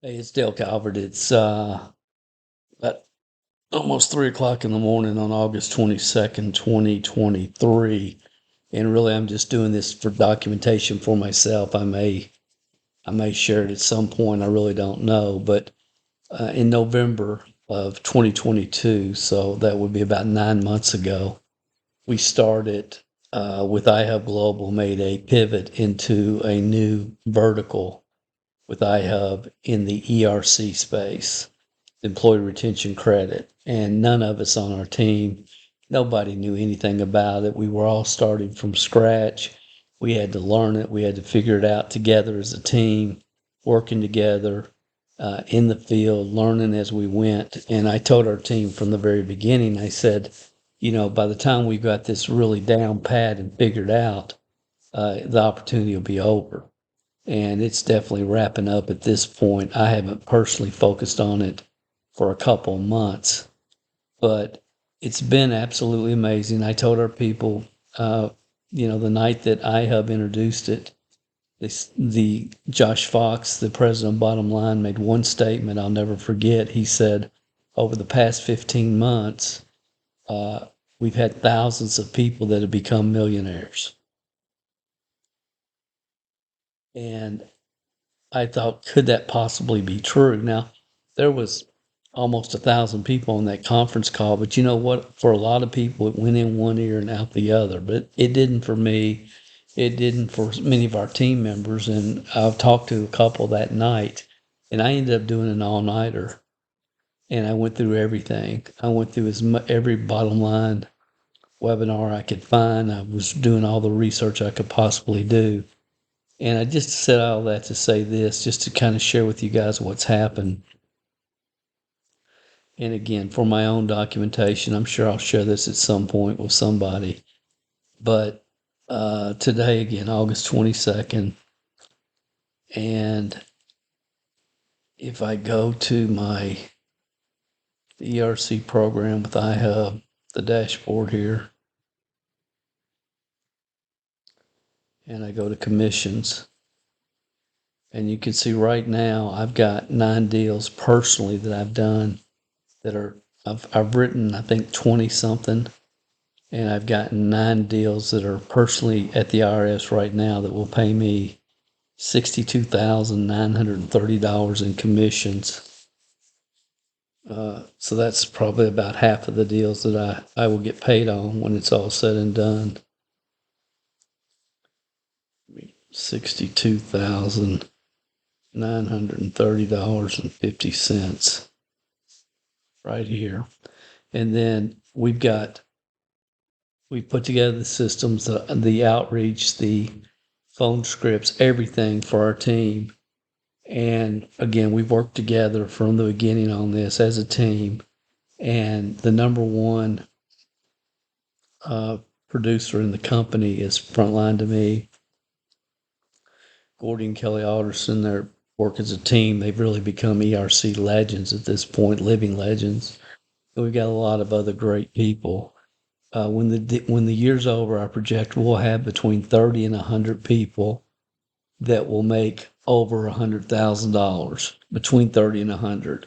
Hey, it's Dale Calvert. It's about almost 3 o'clock in the morning on August 22nd, 2023. And really, I'm just doing this for documentation for myself. I may share it at some point. I really don't know. But in November of 2022, so that would be about 9 months ago, we started with iHub Global, made a pivot into a new vertical with iHub in the ERC space, employee retention credit. And none of us on our team, nobody knew anything about it. We were all starting from scratch. We had to learn it. We had to figure it out together as a team, working together in the field, learning as we went. And I told our team from the very beginning, I said, by the time we got this really down pat and figured out, the opportunity will be over. And it's definitely wrapping up at this point. I haven't personally focused on it for a couple of months, but it's been absolutely amazing. I told our people, the night that iHub introduced it, the Josh Fox, the president of Bottom Line, made one statement I'll never forget. He said, over the past 15 months, we've had thousands of people that have become millionaires. And I thought, could that possibly be true? Now, there was almost 1,000 people on that conference call, but you know what? For a lot of people, it went in one ear and out the other. But it didn't for me. It didn't for many of our team members. And I've talked to a couple that night, and I ended up doing an all-nighter. And I went through everything. I went through every Bottom Line webinar I could find. I was doing all the research I could possibly do. And I just said all that to say this, just to kind of share with you guys what's happened. And again, for my own documentation, I'm sure I'll share this at some point with somebody. But today, again, August 22nd, and if I go to my ERC program with iHub, the dashboard here, and I go to commissions, and you can see right now I've got 9 deals personally that I've done that are I've written, I think, 20 something, and I've gotten 9 deals that are personally at the IRS right now that will pay me $62,930 in commissions. So that's probably about half of the deals that I will get paid on when it's all said and done. $62,930.50 right here. And then we put together the systems, the outreach, the phone scripts, everything for our team. And again, we've worked together from the beginning on this as a team. And the number one producer in the company is Frontline to me. Gordy and Kelly Alderson, they work as a team. They've really become ERC legends at this point, living legends. And we've got a lot of other great people. When the year's over, I project we'll have between 30 and 100 people that will make over $100,000, between 30 and 100.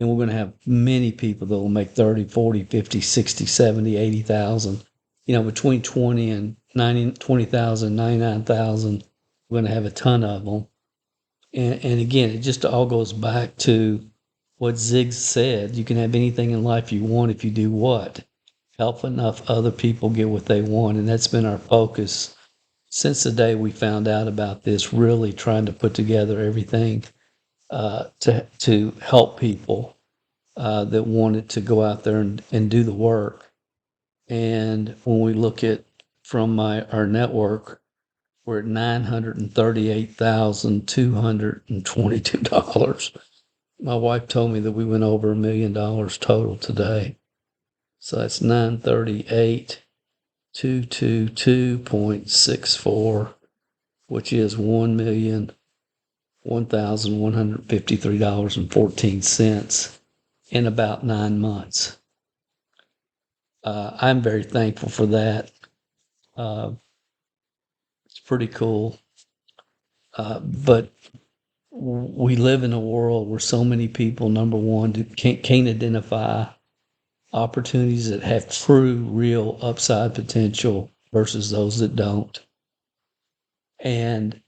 And we're going to have many people that will make 30, 40, 50, 60, 70, 80,000. Between 20 and 90, 20,000, 99,000. We're going to have a ton of them. And again, it just all goes back to what Zig said. You can have anything in life you want if you do what? Help enough other people get what they want. And that's been our focus since the day we found out about this, really trying to put together everything to help people that wanted to go out there and do the work. And when we look at from our network, we're at $938,222. My wife told me that we went over $1 million total today. So that's 938,222.64, which is $1,001,153.14 in about 9 months. I'm very thankful for that. It's pretty cool. But we live in a world where so many people, number one, can't identify opportunities that have true, real upside potential versus those that don't. And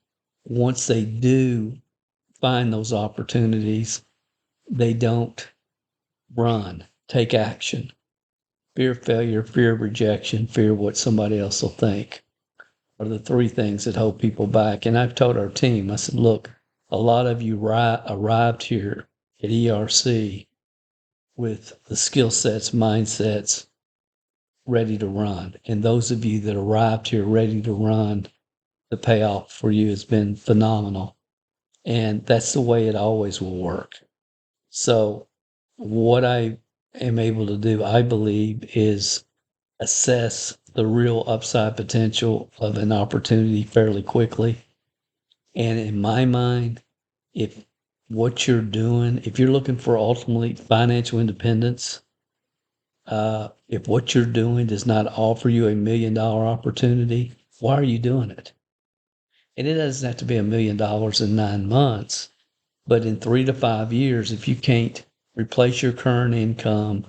once they do find those opportunities, they don't run, take action. Fear of failure, fear of rejection, fear of what somebody else will think are the three things that hold people back. And I've told our team, I said, look, a lot of you arrived here at ERC with the skill sets, mindsets ready to run. And those of you that arrived here ready to run, the payoff for you has been phenomenal. And that's the way it always will work. So what I am able to do, I believe, is assess the real upside potential of an opportunity fairly quickly. And in my mind, if what you're doing, if you're looking for ultimately financial independence, if what you're doing does not offer you $1 million opportunity, why are you doing it? And it doesn't have to be $1 million in 9 months, but in 3 to 5 years, if you can't replace your current income,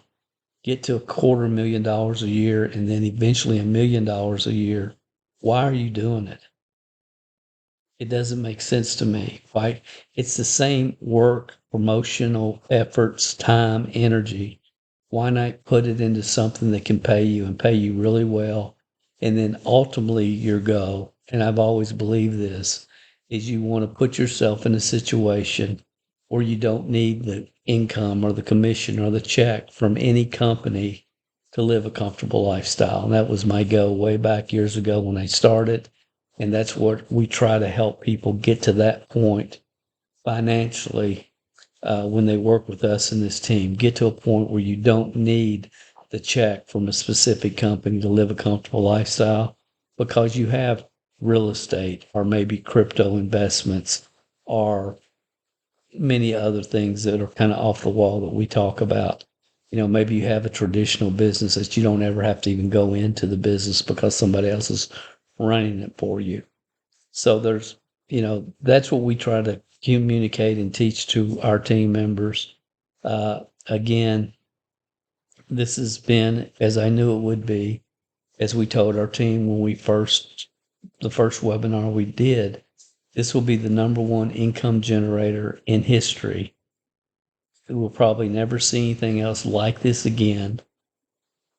get to $250,000 a year, and then eventually $1 million a year, why are you doing it? It doesn't make sense to me. Right? It's the same work, promotional efforts, time, energy. Why not put it into something that can pay you and pay you really well? And then ultimately your goal, and I've always believed this, is you want to put yourself in a situation where you don't need the income or the commission or the check from any company to live a comfortable lifestyle. And that was my goal way back years ago when I started. And that's what we try to help people get to that point financially when they work with us in this team. Get to a point where you don't need the check from a specific company to live a comfortable lifestyle because you have real estate or maybe crypto investments or many other things that are kind of off the wall that we talk about. Maybe you have a traditional business that you don't ever have to even go into the business because somebody else is running it for you. So that's what we try to communicate and teach to our team members. Again, this has been, as I knew it would be, as we told our team when the first webinar we did, this will be the number one income generator in history. We will probably never see anything else like this again.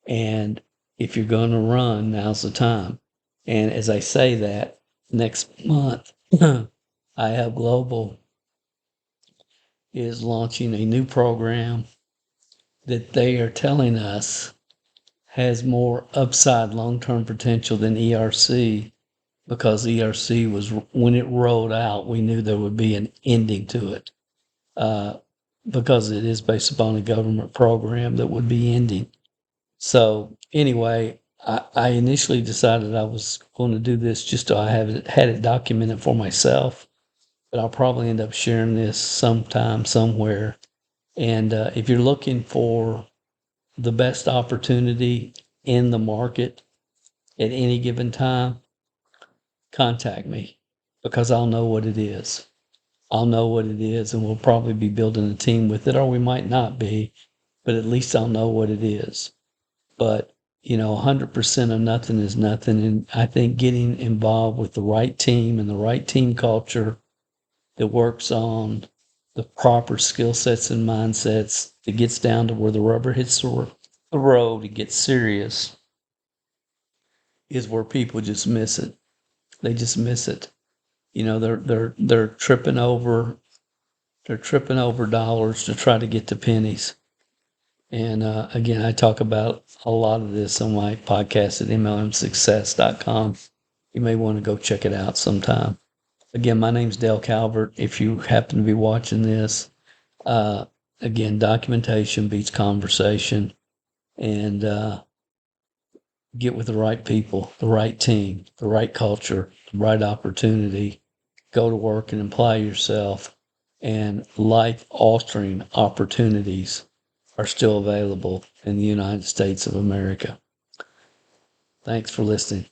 And if you're going to run, now's the time. And as I say that, next month, IHub Global is launching a new program that they are telling us has more upside long-term potential than ERC, because ERC was, when it rolled out, we knew there would be an ending to it because it is based upon a government program that would be ending. So anyway, I initially decided I was going to do this just so I had it documented for myself, but I'll probably end up sharing this sometime, somewhere. And if you're looking for the best opportunity in the market at any given time, contact me because I'll know what it is. I'll know what it is, and we'll probably be building a team with it, or we might not be, but at least I'll know what it is. But 100% of nothing is nothing. And I think getting involved with the right team and the right team culture that works on the proper skill sets and mindsets, that gets down to where the rubber hits the road and gets serious, is where people just miss it. They just miss it. They're tripping over dollars to try to get to pennies. And again, I talk about a lot of this on my podcast at MLMsuccess.com. You may want to go check it out sometime. Again, my name's Dale Calvert. If you happen to be watching this, again, documentation beats conversation. And get with the right people, the right team, the right culture, the right opportunity. Go to work and apply yourself. And life-altering opportunities are still available in the United States of America. Thanks for listening.